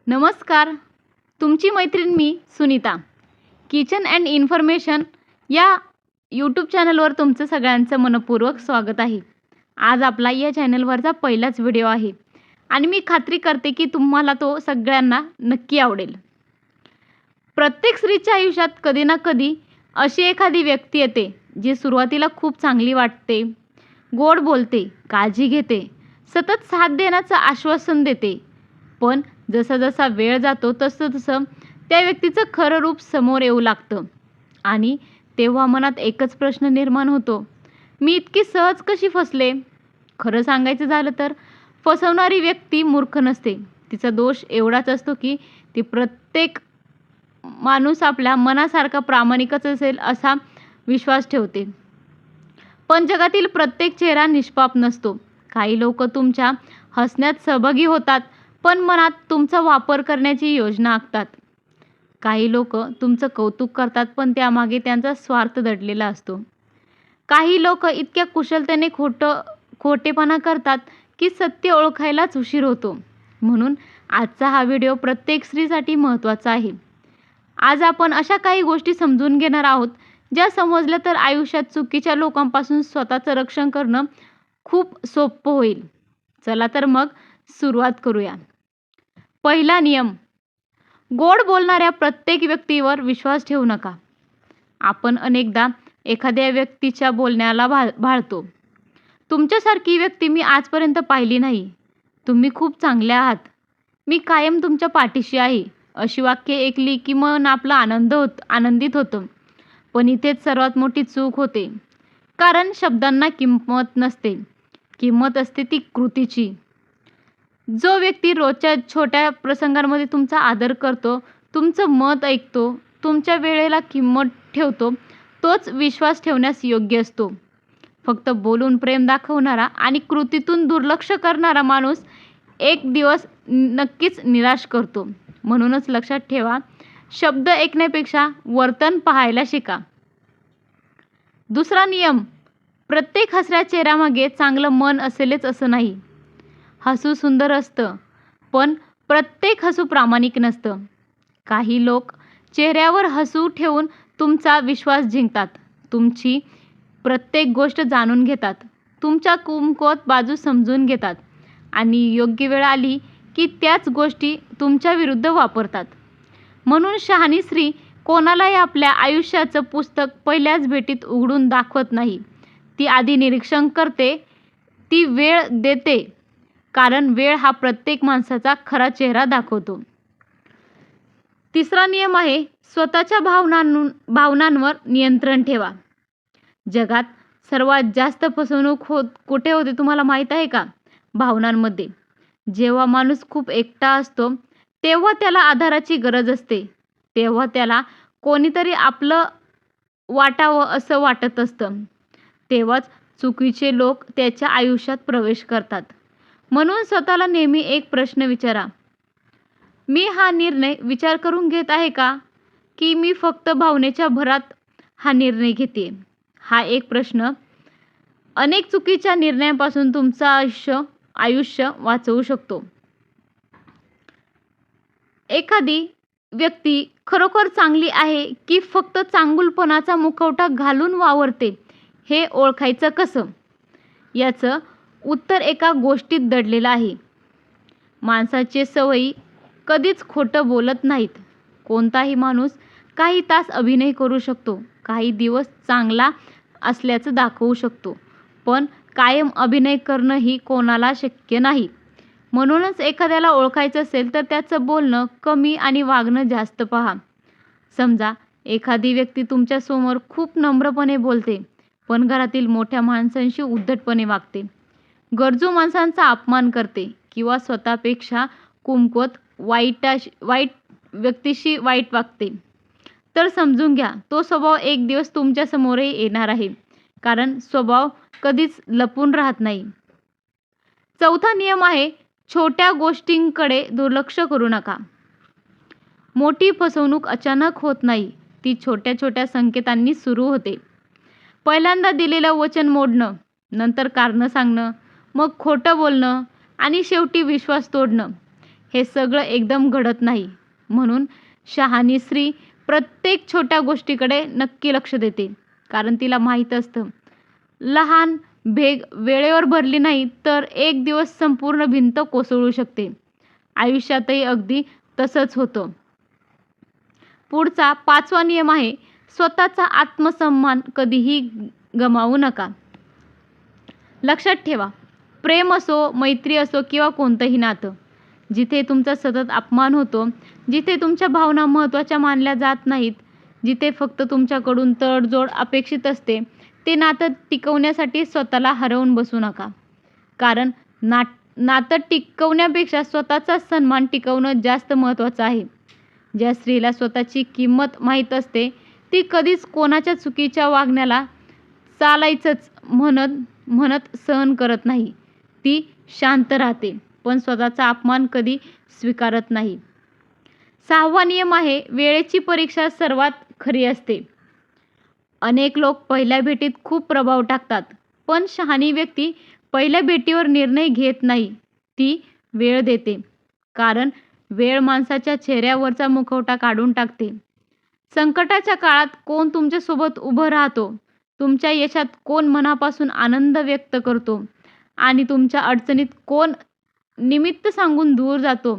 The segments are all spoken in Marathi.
नमस्कार. तुमची मैत्रीण मी सुनीता. किचन अँड इन्फॉर्मेशन या यूट्यूब चॅनलवर तुमचं सगळ्यांचं मनःपूर्वक स्वागत आहे. आज आपला या चॅनलवरचा पहिलाच व्हिडिओ आहे आणि मी खात्री करते की तुम्हाला तो सगळ्यांना नक्की आवडेल. प्रत्येक स्त्रीच्या आयुष्यात कधी ना कधी अशी एखादी व्यक्ती येते जी सुरुवातीला खूप चांगली वाटते, गोड बोलते, काळजी घेते, सतत साथ देण्याचं आश्वासन देते. पण जसा जसा वेळ जातो तसं त्या व्यक्तीचं खरं रूप समोर येऊ लागतं आणि तेव्हा मनात एकच प्रश्न निर्माण होतो, मी इतकी सहज कशी फसले? खरं सांगायचं झालं तर फसवणारी व्यक्ती मूर्ख नसते. तिचा दोष एवढाच असतो की ती प्रत्येक माणूस आपल्या मनासारखा प्रामाणिकच असेल असा विश्वास ठेवते. पण जगातील प्रत्येक चेहरा निष्पाप नसतो. काही लोक तुमच्या हसण्यात सहभागी होतात पण मनात तुमचा वापर करण्याची योजना आखतात. काही लोक तुमचं कौतुक करतात पण त्यामागे त्यांचा स्वार्थ दडलेला असतो. काही लोक इतक्या कुशलतेने खोटेपणा करतात की सत्य ओळखायलाच उशीर होतो. म्हणून आजचा हा व्हिडिओ प्रत्येक स्त्रीसाठी महत्त्वाचा आहे. आज आपण अशा काही गोष्टी समजून घेणार आहोत ज्या समजल्या तर आयुष्यात चुकीच्या लोकांपासून स्वतःचं रक्षण करणं खूप सोपं होईल. चला तर मग सुरुवात करूया. पहिला नियम, गोड बोलणाऱ्या प्रत्येक व्यक्तीवर विश्वास ठेवू नका. आपण अनेकदा एखाद्या व्यक्तीच्या बोलण्याला भाळतो. तुमच्यासारखी व्यक्ती मी आजपर्यंत पाहिली नाही. तुम्ही खूप चांगले आहात. मी कायम तुमच्या पाठीशी आहे. अशी वाक्ये ऐकली की मन आपलं आनंदित होतं. पण इथेच सर्वात मोठी चूक होते. कारण शब्दांना किंमत नसते. किंमत असते ती कृतीची. जो व्यक्ती रोजच्या छोट्या प्रसंगांमध्ये तुमचा आदर करतो, तुमचं मत ऐकतो, तुमच्या वेळेला किंमत ठेवतो, तोच विश्वास ठेवण्यास योग्य असतो. फक्त बोलून प्रेम दाखवणारा आणि कृतीतून दुर्लक्ष करणारा माणूस एक दिवस नक्कीच निराश करतो. म्हणूनच लक्षात ठेवा, शब्द ऐकण्यापेक्षा वर्तन पाहायला शिका. दुसरा नियम, प्रत्येक हसऱ्या चेहऱ्यामागे चांगलं मन असेलच असं नाही. हसू सुंदर असतं पण प्रत्येक हसू प्रामाणिक नसतं. काही लोक चेहऱ्यावर हसू ठेवून तुमचा विश्वास जिंकतात. तुमची प्रत्येक गोष्ट जाणून घेतात. तुमच्या कमकुवत बाजू समजून घेतात आणि योग्य वेळ आली की त्याच गोष्टी तुमच्या विरुद्ध वापरतात. म्हणून शहाणी स्त्री कोणालाही आपल्या आयुष्याचं पुस्तक पहिल्याच भेटीत उघडून दाखवत नाही. ती आधी निरीक्षण करते. ती वेळ देते. कारण वेळ हा प्रत्येक माणसाचा खरा चेहरा दाखवतो. तिसरा नियम आहे, स्वतःच्या भावनांवर नियंत्रण ठेवा. जगात सर्वात जास्त फसवणूक कुठे होते तुम्हाला माहीत आहे का? भावनांमध्ये. जेव्हा माणूस खूप एकटा असतो तेव्हा त्याला आधाराची गरज असते. तेव्हा त्याला कोणीतरी आपलं वाटावं असं वाटत असतं. तेव्हाच चुकीचे लोक त्याच्या आयुष्यात प्रवेश करतात. म्हणून स्वतःला नेहमी एक प्रश्न विचारा, मी हा निर्णय विचार करून घेत आहे का? की मी फक्त भावनेच्या भरात हा निर्णय घेते? हा एक प्रश्न अनेक चुकीच्या निर्णयांपासून तुमचं आयुष्य वाचवू शकतो. एखादी व्यक्ती खरोखर चांगली आहे की फक्त चांगुलपणाचा मुखवटा घालून वावरते हे ओळखायचं कसं? याचं उत्तर एका गोष्टीत दडलेलं आहे. माणसाचे सवयी कधीच खोटं बोलत नाहीत. कोणताही माणूस काही तास अभिनय करू शकतो, काही दिवस चांगला असल्याचं दाखवू शकतो, पण कायम अभिनय करणंही कोणाला शक्य नाही. म्हणूनच एखाद्याला ओळखायचं असेल तर त्याचं बोलणं कमी आणि वागणं जास्त पहा. समजा एखादी व्यक्ती तुमच्यासमोर खूप नम्रपणे बोलते पण घरातील मोठ्या माणसांशी उद्धटपणे वागते, गरजू माणसांचा अपमान करते किंवा स्वतःपेक्षा कमकुवत वाईट व्यक्तीशी वाईट वागते, तर समजून घ्या तो स्वभाव एक दिवस तुमच्या समोरही येणार आहे. कारण स्वभाव कधीच लपून राहत नाही. चौथा नियम आहे, छोट्या गोष्टींकडे दुर्लक्ष करू नका. मोठी फसवणूक अचानक होत नाही. ती छोट्या छोट्या संकेतांनी सुरू होते. पहिल्यांदा दिलेलं वचन मोडणं, नंतर कारणं सांगणं, मग खोटं बोलणं आणि शेवटी विश्वास तोडणं. हे सगळं एकदम घडत नाही. म्हणून शहाणी स्त्री प्रत्येक छोट्या गोष्टीकडे नक्की लक्ष देते. कारण तिला माहीत असतं, लहान भेग वेळेवर भरली नाही तर एक दिवस संपूर्ण भिंत कोसळू शकते. आयुष्यातही अगदी तसंच होतं. पुढचा 5वा नियम आहे, स्वतःचा आत्मसन्मान कधीही गमावू नका. लक्षात ठेवा, प्रेम असो, मैत्री असो किंवा कोणतंही नातं, जिथे तुमचा सतत अपमान होतो, जिथे तुमच्या भावना महत्त्वाच्या मानल्या जात नाहीत, जिथे फक्त तुमच्याकडून तडजोड अपेक्षित असते, ते नातं टिकवण्यासाठी स्वतःला हरवून बसू नका. कारण नातं टिकवण्यापेक्षा स्वतःचा सन्मान टिकवणं जास्त महत्त्वाचं आहे. ज्या स्त्रीला स्वतःची किंमत माहीत असते, ती कधीच कोणाच्या चुकीच्या वागण्याला चालायचंच म्हणत सहन करत नाही. ती शांत राहते, पण स्वतःचा अपमान कधी स्वीकारत नाही. 6वा नियम आहे, वेळेची परीक्षा सर्वात खरी असते. अनेक लोक पहिल्या भेटीत खूप प्रभाव टाकतात, पण शहाणी व्यक्ती पहिल्या भेटीवर निर्णय घेत नाही. ती वेळ देते. कारण वेळ माणसाच्या चेहऱ्यावरचा मुखवटा काढून टाकते. संकटाच्या काळात कोण तुमच्यासोबत उभं राहतो, तुमच्या यशात कोण मनापासून आनंद व्यक्त करतो आणि तुमच्या अडचणीत कोण निमित्त सांगून दूर जातो,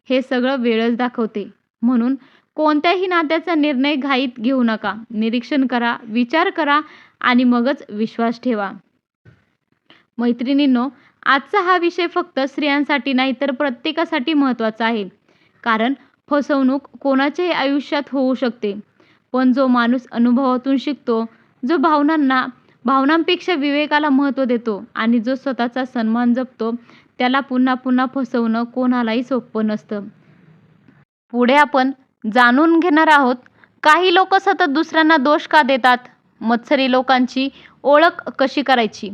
हे सगळं वेळच दाखवते. म्हणून कोणत्याही नात्याचा निर्णय घाईत घेऊ नका. निरीक्षण करा, विचार करा आणि मगच विश्वास ठेवा. मैत्रिणींनो, आजचा हा विषय फक्त स्त्रियांसाठी नाही तर प्रत्येकासाठी महत्त्वाचा आहे. कारण फसवणूक कोणाच्याही आयुष्यात होऊ शकते, पण जो माणूस अनुभवातून शिकतो, जो भावनांपेक्षा विवेकाला महत्त्व देतो आणि जो स्वतःचा सन्मान जपतो, त्याला पुन्हा पुन्हा फसवणं कोणालाही सोपं नसतं. पुढे आपण जाणून घेणार आहोत, काही लोक सतत दुसऱ्यांना दोष का देतात, मत्सरी लोकांची ओळख कशी करायची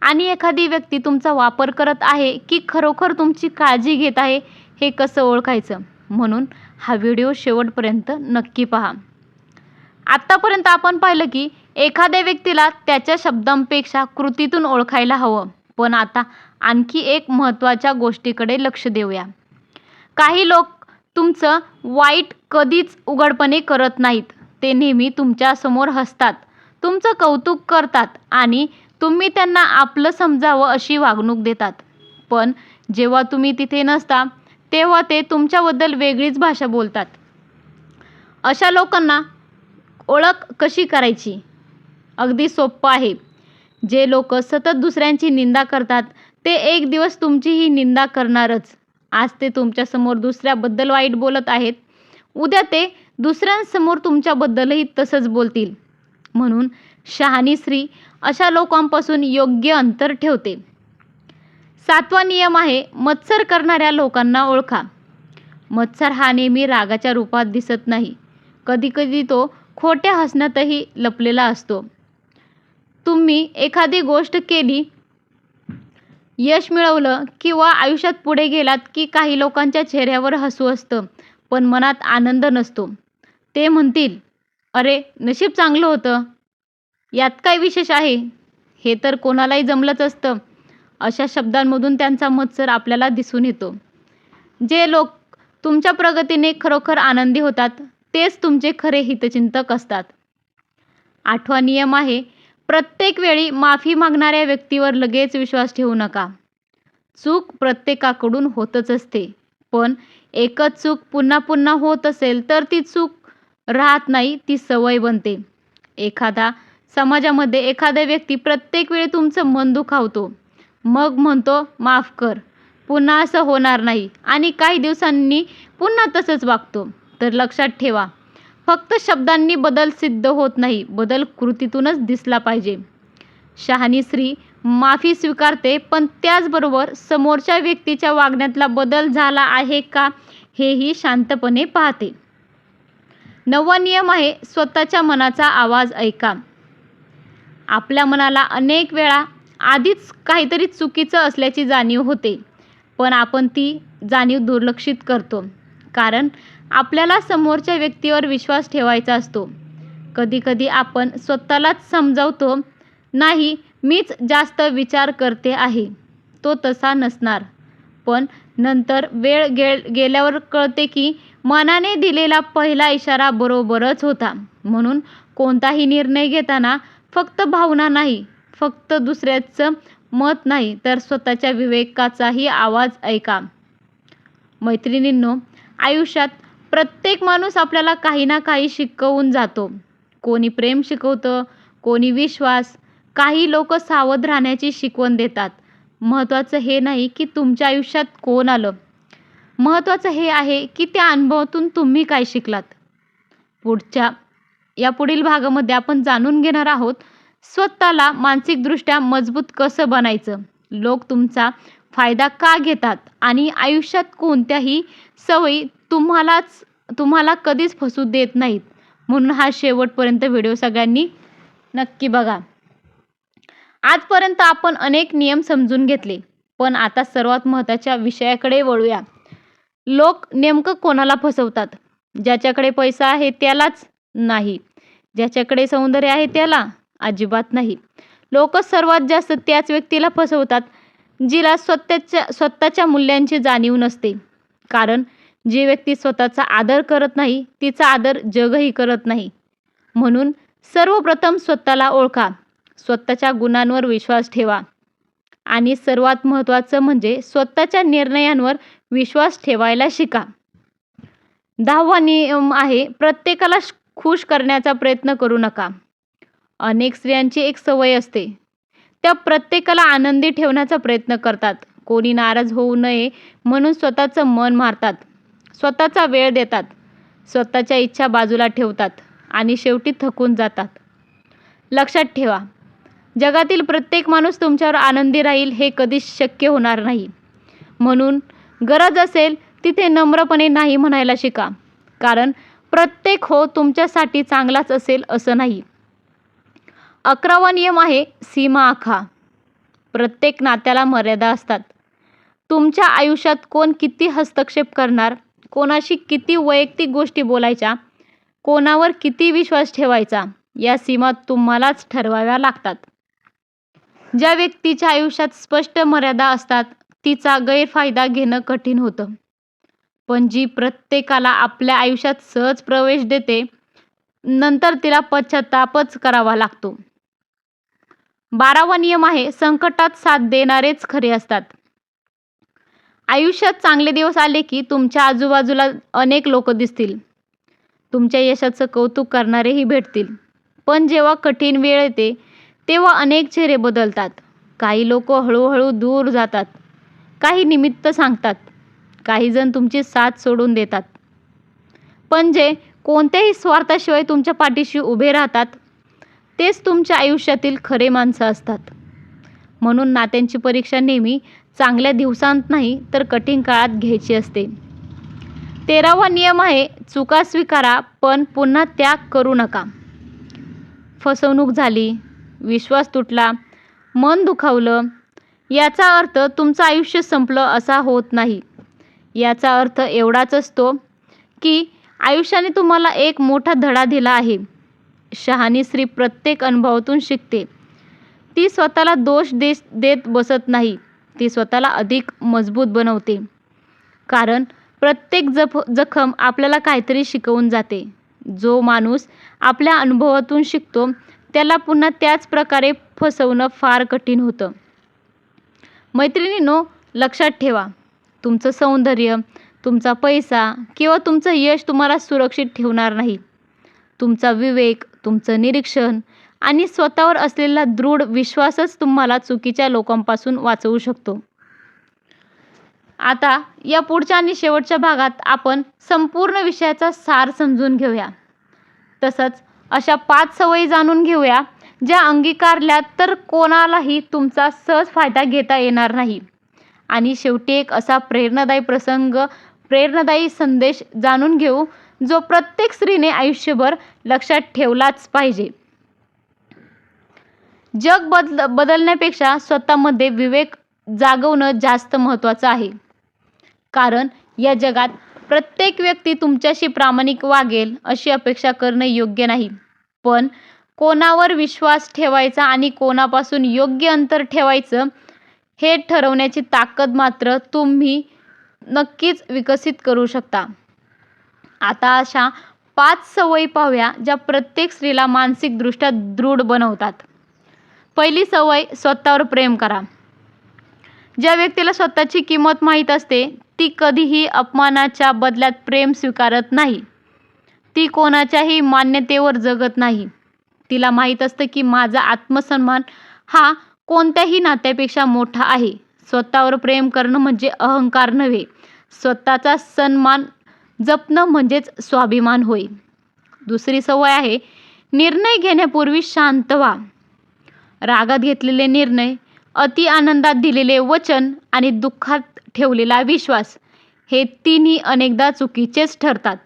आणि एखादी व्यक्ती तुमचा वापर करत आहे की खरोखर तुमची काळजी घेत आहे, हे कसं ओळखायचं. म्हणून हा व्हिडिओ शेवटपर्यंत नक्की पहा. आत्तापर्यंत आपण पाहिलं की एखाद्या व्यक्तीला त्याच्या शब्दांपेक्षा कृतीतून ओळखायला हवं. पण आता आणखी एक महत्त्वाच्या गोष्टीकडे लक्ष देऊया. काही लोक तुमचं वाईट कधीच उघडपणे करत नाहीत. ते नेहमी तुमच्यासमोर हसतात, तुमचं कौतुक करतात आणि तुम्ही त्यांना आपलं समजावं अशी वागणूक देतात. पण जेव्हा तुम्ही तिथे नसता, तेव्हा ते तुमच्याबद्दल वेगळीच भाषा बोलतात. अशा लोकांना ओळख कशी करायची? अगदी सोपं आहे. जे लोक सतत दुसऱ्यांची निंदा करतात, ते एक दिवस तुमचीही निंदा करणारच. आज ते तुमच्यासमोर दुसऱ्याबद्दल वाईट बोलत आहेत, उद्या ते दुसऱ्यांसमोर तुमच्याबद्दलही तसंच बोलतील. म्हणून शहाणी स्त्री अशा लोकांपासून योग्य अंतर ठेवते. 7वा नियम आहे, मत्सर करणाऱ्या लोकांना ओळखा. मत्सर हा नेहमी रागाच्या रूपात दिसत नाही. कधीकधी तो खोट्या हसण्यातही लपलेला असतो. तुम्ही एखादी गोष्ट केली, यश मिळवलं किंवा आयुष्यात पुढे गेलात की काही लोकांच्या चेहऱ्यावर हसू असतं, पण मनात आनंद नसतो. ते म्हणतील, अरे नशीब चांगलं होतं, यात काय विशेष आहे, हे तर कोणालाही जमलंच असतं. अशा शब्दांमधून त्यांचा मत्सर आपल्याला दिसून येतो. जे लोक तुमच्या प्रगतीने खरोखर आनंदी होतात, तेच तुमचे खरे हितचिंतक असतात. 8वा नियम आहे, प्रत्येक वेळी माफी मागणाऱ्या व्यक्तीवर लगेच विश्वास ठेवू नका. चूक प्रत्येकाकडून होतच असते, पण एकच चूक पुन्हा पुन्हा होत असेल तर ती चूक राहत नाही, ती सवय बनते. समाजामध्ये एखादा व्यक्ती प्रत्येक वेळी तुमचं मन दुखावतो, मग म्हणतो माफ कर, पुन्हा असं होणार नाही आणि काही दिवसांनी पुन्हा तसंच वागतो. तर लक्षात ठेवा, फक्त शब्दांनी बदल सिद्ध होत नाही, बदल कृतीतूनच दिसला पाहिजे. शहाणी स्त्री माफी स्वीकारते, पण त्याचबरोबर समोरच्या व्यक्तीच्या वागण्यातला बदल झाला आहे का हेही शांतपणे पाहते. 9वा नियम आहे, स्वतःच्या मनाचा आवाज ऐका. आपल्या मनाला अनेक वेळा आधीच काहीतरी चुकीचं असल्याची जाणीव होते, पण आपण ती जाणीव दुर्लक्षित करतो. कारण आपल्याला समोरच्या व्यक्तीवर विश्वास ठेवायचा असतो. कधीकधी आपण स्वतःलाच समजावतो, नाही मीच जास्त विचार करते आहे, तो तसा नसणार. पण नंतर वेळ गेल्यावर कळते की मनाने दिलेला पहिला इशारा बरोबरच होता. म्हणून कोणताही निर्णय घेताना फक्त भावना नाही, फक्त दुसऱ्याचं मत नाही, तर स्वतःच्या विवेकाचाही आवाज ऐका. मैत्रिणींनो, आयुष्यात प्रत्येक माणूस आपल्याला काही ना काही शिकवून जातो. कोणी प्रेम शिकवतं, कोणी विश्वास, काही लोक सावध राहण्याची शिकवण देतात. महत्त्वाचं हे नाही की तुमच्या आयुष्यात कोण आलं, महत्त्वाचं हे आहे की त्या अनुभवातून तुम्ही काय शिकलात. पुढील भागामध्ये आपण जाणून घेणार आहोत स्वतःला मानसिकदृष्ट्या मजबूत कसं बनायचं, लोक तुमचा फायदा का घेतात आणि आयुष्यात कोणत्याही सवयी तुम्हाला कधीच फसू देत नाहीत. म्हणून हा शेवटपर्यंत व्हिडिओ सगळ्यांनी नक्की बघा. आजपर्यंत आपण अनेक नियम समजून घेतले, पण आता सर्वात महत्त्वाच्या विषयाकडे वळूया. लोक नेमकं कोणाला फसवतात? ज्याच्याकडे पैसा आहे त्यालाच नाही, ज्याच्याकडे सौंदर्य आहे त्याला अजिबात नाही. लोक सर्वात जास्त त्याच व्यक्तीला फसवतात जिला स्वतःच्या मूल्यांची जाणीव नसते. कारण जी व्यक्ती स्वतःचा आदर करत नाही तिचा आदर जगही करत नाही. म्हणून सर्वप्रथम स्वतःला ओळखा, स्वतःच्या गुणांवर विश्वास ठेवा आणि सर्वात महत्त्वाचं म्हणजे स्वतःच्या निर्णयांवर विश्वास ठेवायला शिका. 10वा नियम आहे, प्रत्येकाला खुश करण्याचा प्रयत्न करू नका. अनेक स्त्रियांची एक सवय असते, त्या प्रत्येकाला आनंदी ठेवण्याचा प्रयत्न करतात. कोणी नाराज होऊ नये म्हणून स्वतःचं मन मारतात, स्वतःचा वेळ देतात, स्वतःच्या इच्छा बाजूला ठेवतात आणि शेवटी थकून जातात. लक्षात ठेवा, जगातील प्रत्येक माणूस तुमच्यावर आनंदी राहील हे कधीच शक्य होणार नाही. म्हणून गरज असेल तिथे नम्रपणे नाही म्हणायला शिका. कारण प्रत्येक हो तुमच्यासाठी चांगलाच असेल असं नाही. 11वा नियम आहे, सीमा आखा. प्रत्येक नात्याला मर्यादा असतात. तुमच्या आयुष्यात कोण किती हस्तक्षेप करणार, कोणाशी किती वैयक्तिक गोष्टी बोलायच्या, कोणावर किती विश्वास ठेवायचा, या सीमा तुम्हालाच ठरवाव्या लागतात. ज्या व्यक्तीच्या आयुष्यात स्पष्ट मर्यादा असतात तिचा गैरफायदा घेणं कठीण होतं. पण जी प्रत्येकाला आपल्या आयुष्यात सहज प्रवेश देते, नंतर तिला पश्चातापच करावा लागतो. 12वा नियम आहे, संकटात साथ देणारेच खरे असतात. आयुष्यात चांगले दिवस आले की तुमच्या आजूबाजूला अनेक लोक दिसतील, तुमच्या यशाचं कौतुक करणारेही भेटतील. पण जेव्हा कठीण वेळ येते तेव्हा अनेक चेहरे बदलतात. काही लोक हळूहळू दूर जातात, काही निमित्त सांगतात, काही जण तुमची साथ सोडून देतात. पण जे कोणत्याही स्वार्थाशिवाय तुमच्या पाठीशी उभे राहतात तेच तुमच्या आयुष्यातील खरे माणसं असतात. म्हणून नात्यांची परीक्षा नेहमी चांगल्या दिवसांत नाही तर कठीण काळात घ्यायची असते. 13वा नियम आहे, चुका स्वीकारा पण पुन्हा त्याग करू नका. फसवणूक झाली, विश्वास तुटला, मन दुखावलं, याचा अर्थ तुमचं आयुष्य संपलं असा होत नाही. याचा अर्थ एवढाच असतो की आयुष्याने तुम्हाला एक मोठा धडा दिला आहे. शहाणी स्त्री प्रत्येक अनुभवातून शिकते. ती स्वतःला दोष देत बसत नाही, ती स्वतःला अधिक मजबूत बनवते. कारण प्रत्येक जखम आपल्याला काहीतरी शिकवून जाते. जो माणूस आपल्या अनुभवातून शिकतो त्याला पुन्हा त्याच प्रकारे फसवणं फार कठीण होतं. मैत्रिणींनो, लक्षात ठेवा, तुमचं सौंदर्य, तुमचा पैसा किंवा तुमचं यश तुम्हाला सुरक्षित ठेवणार नाही. तुमचा विवेक, तुमचं निरीक्षण आणि स्वतःवर असलेला दृढ विश्वासच तुम्हाला चुकीच्या लोकांपासून वाचवू शकतो. आता या पुढच्या आणि शेवटच्या भागात आपण संपूर्ण विषयाचा सार समजून घेऊया. तसंच अशा 5 सवयी जाणून घेऊया ज्या अंगीकारल्या तर कोणालाही तुमचा सहज फायदा घेता येणार नाही. आणि शेवटी एक असा प्रेरणादायी संदेश जाणून घेऊ जो प्रत्येक स्त्रीने आयुष्यभर लक्षात ठेवलाच पाहिजे. जग बदलण्यापेक्षा स्वतःमध्ये विवेक जागवणं जास्त महत्त्वाचं आहे. कारण या जगात प्रत्येक व्यक्ती तुमच्याशी प्रामाणिक वागेल अशी अपेक्षा करणं योग्य नाही. पण कोणावर विश्वास ठेवायचा आणि कोणापासून योग्य अंतर ठेवायचं हे ठरवण्याची ताकद मात्र तुम्ही नक्कीच विकसित करू शकता. आता अशा 5 सवयी पाहूया ज्या प्रत्येक स्त्रीला मानसिकदृष्ट्या दृढ बनवतात. पहिली सवय, स्वतःवर प्रेम करा. ज्या व्यक्तीला स्वतःची किंमत माहीत असते ती कधीही अपमानाच्या बदल्यात प्रेम स्वीकारत नाही. ती कोणाच्याही मान्यतेवर जगत नाही. तिला माहीत असतं की माझा आत्मसन्मान हा कोणत्याही नात्यापेक्षा मोठा आहे. स्वतःवर प्रेम करणं म्हणजे अहंकार नव्हे, स्वतःचा सन्मान जपणं म्हणजेच स्वाभिमान होय. दुसरी सवय आहे, निर्णय घेण्यापूर्वी शांत व्हा. रागात घेतलेले निर्णय, अति आनंदात दिलेले वचन आणि दुःखात ठेवलेला विश्वास हे तिन्ही अनेकदा चुकीचेच ठरतात.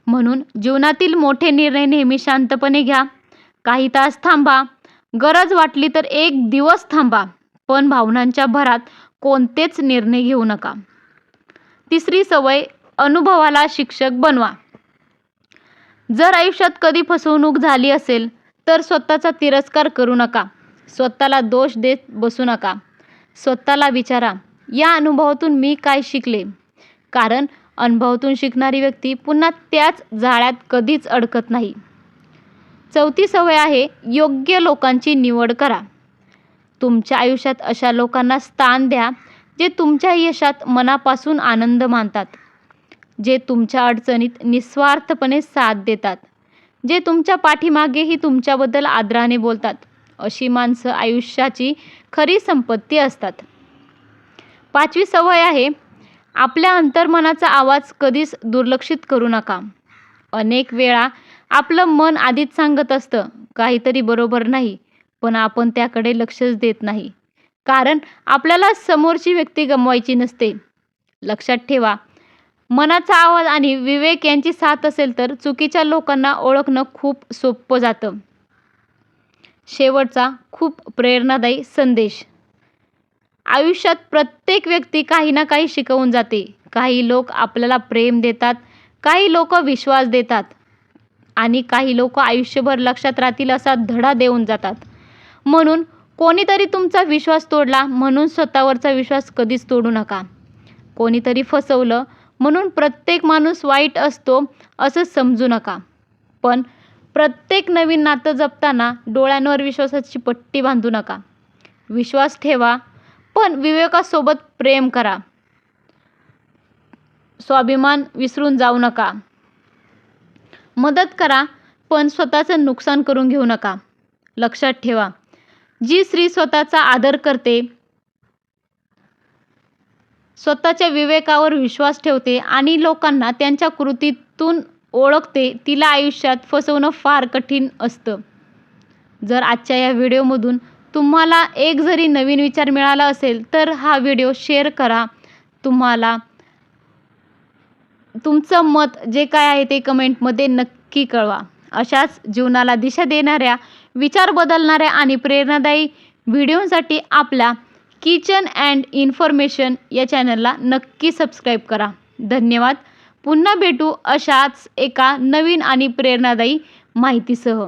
म्हणून जीवनातील मोठे निर्णय नेहमी शांतपणे घ्या. काही तास थांबा, गरज वाटली तर 1 दिवस थांबा, पण भावनांच्या भरात कोणतेच निर्णय घेऊ नका. तिसरी सवय, अनुभवाला शिक्षक बनवा. जर आयुष्यात कधी फसवणूक झाली असेल तर स्वतःचा तिरस्कार करू नका. स्वतःला दोष देत बसू नका. स्वतःला विचारा, या अनुभवातून मी काय शिकले? कारण अनुभवातून शिकणारी व्यक्ती पुन्हा त्याच जाळ्यात कधीच अडकत नाही. चौथी सवय आहे, योग्य लोकांची निवड करा. तुमच्या आयुष्यात अशा लोकांना स्थान द्या जे तुमच्या यशात मनापासून आनंद मानतात, जे तुमच्या अडचणीत निस्वार्थपणे साथ देतात, जे तुमच्या पाठीमागेही तुमच्याबद्दल आदराने बोलतात. अशी माणसं आयुष्याची खरी संपत्ती असतात. पाचवी सवय आहे, आपल्या अंतर्मनाचा आवाज कधीच दुर्लक्षित करू नका. अनेक वेळा आपलं मन आधीच सांगत असतं काहीतरी बरोबर नाही, पण आपण त्याकडे लक्षच देत नाही, कारण आपल्याला समोरची व्यक्ती गमवायची नसते. लक्षात ठेवा, मनाचा आवाज आणि विवेक यांची साथ असेल तर चुकीच्या लोकांना ओळखणं खूप सोपं जातं. शेवटचा खूप प्रेरणादायी संदेश, आयुष्यात प्रत्येक व्यक्ती काही ना काही शिकवून जाते. काही लोक आपल्याला प्रेम देतात, काही लोक विश्वास देतात आणि काही लोक आयुष्यभर लक्षात राहतील असा धडा देऊन जातात. म्हणून कोणीतरी तुमचा विश्वास तोडला म्हणून स्वतःवरचा विश्वास कधीच तोडू नका. कोणीतरी फसवलं म्हणून प्रत्येक माणूस वाईट असतो असं समजू नका. पण प्रत्येक नवीन नातं जपताना डोळ्यांवर विश्वासाची पट्टी बांधू नका. विश्वास ठेवा, पण विवेकासोबत प्रेम करा. स्वाभिमान विसरून जाऊ नका. मदत करा, पण स्वतःचं नुकसान करून घेऊ नका. लक्षात ठेवा, जी स्त्री स्वतःचा आदर करते, स्वतःच्या विवेकावर विश्वास ठेवते आणि लोकांना त्यांच्या कृतीतून ओळखते, तिला आयुष्यात फसवणं फार कठीण असतं. जर आजच्या या व्हिडिओमधून तुम्हाला एक जरी नवीन विचार मिळाला असेल तर हा व्हिडिओ शेअर करा. तुम्हाला तुमचं मत जे काय आहे ते कमेंटमध्ये नक्की कळवा. अशाच जीवनाला दिशा देणाऱ्या, विचार बदलणाऱ्या आणि प्रेरणादायी व्हिडिओसाठी आपल्या किचन अँड इन्फॉर्मेशन या चॅनलला नक्की सबस्क्राईब करा. धन्यवाद. पुन्हा भेटू अशाच एका नवीन आणि प्रेरणादायी माहितीसह.